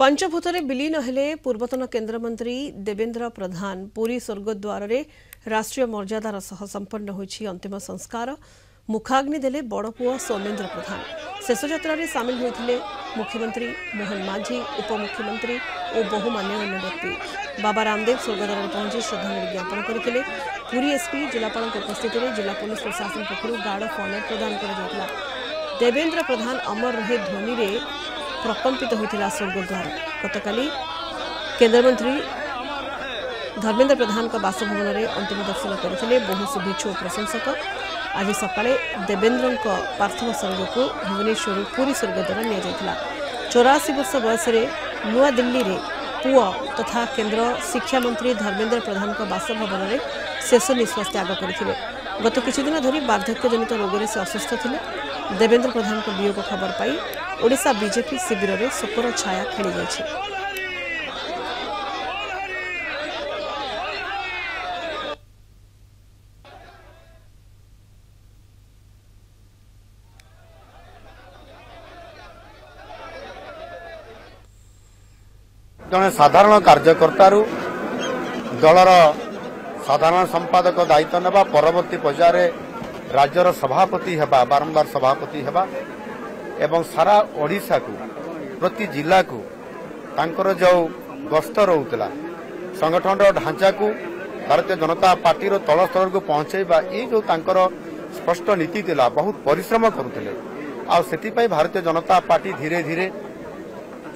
पंचभूतरे विलीन हेले पूर्वतन केन्द्रमंत्री देवेन्द्र प्रधान पुरी स्वर्गद्वार राष्ट्रीय मर्यादार सह संपन्न होइछि अंतिम संस्कार। मुखाग्नि देले बड़पुआ सौमेन्द्र प्रधान। शेष यात्रा रे सामिल होइथिले मुख्यमंत्री मोहन माझी, उपमुख्यमंत्री और बहु मान्यगण्य व्यक्ति। बाबा रामदेव स्वर्गद्वार पहुंची श्रद्धांजलि ज्ञापन करथिले। पुरी एसपी जिलापाल उपस्थित जिला पुलिस प्रशासन पक्षर गार्ड ऑफ ऑनर प्रदान कर देवेन्द्र प्रधान अमर रहे ध्वनि रे प्रकंपित होता स्वर्गद्वार। गतकाली केन्द्रमंत्री धर्मेन्द्र प्रधान बासभवन में अंतिम दर्शन करते बहु शुभेच्छु और प्रशंसक। आज सकाळे देवेन्द्र पार्थिव शरीर को भुवनेश्वर पुरी स्वर्गद्वार नि 84 वर्ष बयस नुआ दिल्ली रे पुआ तथा केन्द्र शिक्षा मंत्री धर्मेन्द्र प्रधान बासभवन में शेष निश्वास त्याग करते। गत किछि दिन धरी वार्धक्यजनित रोग से असुस्थ थे। देवेन्द्र प्रधान वियोग खबर पाई ओडिशा बीजेपी शिविर में शोकर छाया खेली जाइछि। जड़े साधारण कार्यकर्ता दलर साधारण संपादक दायित्व नेबा परवर्ती पर्यायर राज्यर सभापति हेबा बारंबार सभापति हेबा एवं सारा ओडिशा को प्रति जिला को तांकर जो गस्त रोला संगठन ढांचा को भारतीय जनता पार्टी तल स्तर को पहुंचेबा ये जो तांकर स्पष्ट नीति थिला बहुत परिश्रम करुले आ भारतीय जनता पार्टी धीरे धीरे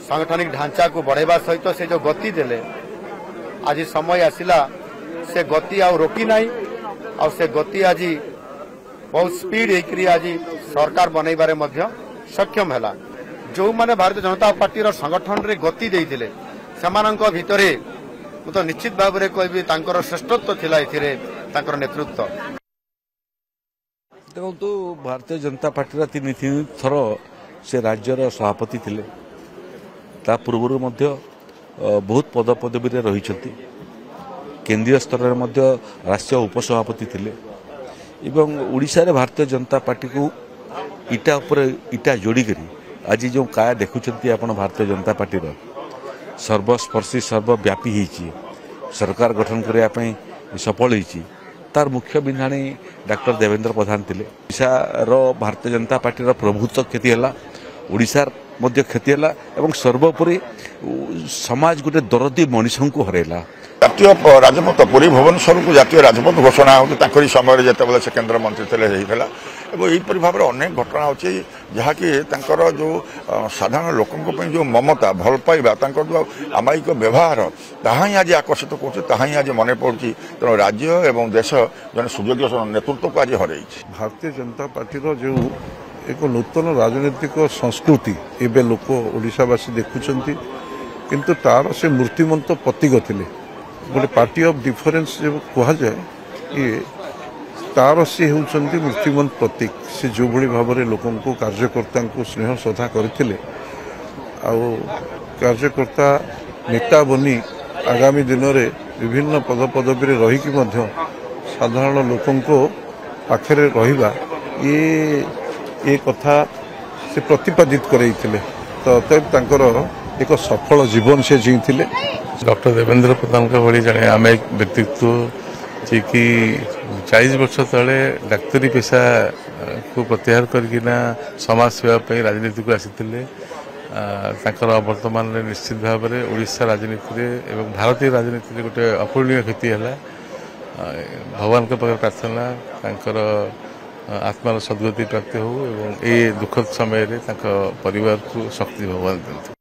सांगठनिक ढांचा को बढ़ेबा सहित से जो गति देले आज समय आसिला से गति आ रोकी नहीं आ से गति आज बहुत स्पीड होकर आज सरकार बनईबारे मध्य सक्षम है। जो माने भारतीय जनता पार्टी संगठन रे गति देइथिले सेमानंक भितरे तो निश्चित भाव में कहबी तांकर श्रेष्ठत्व थिला एथिरे तांकर नेतृत्व। देखो भारतीय जनता पार्टी 3 थर से राज्यर सभापति थिले। ता पूर्व बहुत पदपदवी रही केंद्रीय स्तर में राष्ट्रीय उपसभापति थिले एवं ओडिशा रे भारतीय जनता पार्टी को इटा उपर इटा जोड़ी करी आज जो काया देखुंत आपण भारतीय जनता पार्टी सर्वस्पर्शी सर्वव्यापी होती सरकार गठन करने सफल होती तार मुख्य बिंधाणी डॉक्टर देवेन्द्र प्रधान थिले। ओडिशा रो भारतीय जनता पार्टी प्रभुत्व क्षति है ओडिशार मध्य क्षति है एवं सर्वोपरि समाज गोटे दरदी मनीष को हरैला। जातीय राजपथ पुरी भुवनेश्वर को जातीय राजपथ घोषणा होती समय जिते से केन्द्र मंत्री थे यहीपरि भाव में अनेक घटना अच्छी जहाँकि जो साधारण लोकों जो ममता भल पाइबा जो आमायिक व्यवहार ताहा ही आज आकर्षित करुँ आज मन पड़ुछि। तेणु राज्य एवं देश जन सुयोग्य नेतृत्व को आज हर भारतीय जनता पार्टी जो एक नूतन राजनीतिक संस्कृति एवं लोक ओडिशावासी देखुंट किंतु तार से मूर्तिमंत प्रतीक थिले गोटे पार्टी ऑफ डिफरेंस जो कह जाए ये तार सी होती मूर्तिमंत प्रतीक से जो भली भाव में लोकों को कार्यकर्ता को स्नेह श्रद्धा करते कार्यकर्ता नेता बनी आगामी दिन में विभिन्न पदपदवी रहीकि साधारण लोकों को पाखरे रहिबा ये कथा से प्रतिपादित करते तो अतएव एक सफल जीवन से जीते। डॉक्टर देवेन्द्र प्रधान का भली जड़े आम एक व्यक्तित्व जी कि 40 वर्ष तले डाक्तरी पेशा को प्रत्याहार करना समाज सेवा राजनीति को आसी वर्तमान निश्चित भाव में ओडिशा राजनीति एवं भारतीय राजनीति गोटे अपूर्णीय क्षति है। भगवान के पाखे प्रार्थना आत्मार सद्गति प्राप्त हो एवं ये दुखद समय परिवार को शक्ति भगवान दिखाते।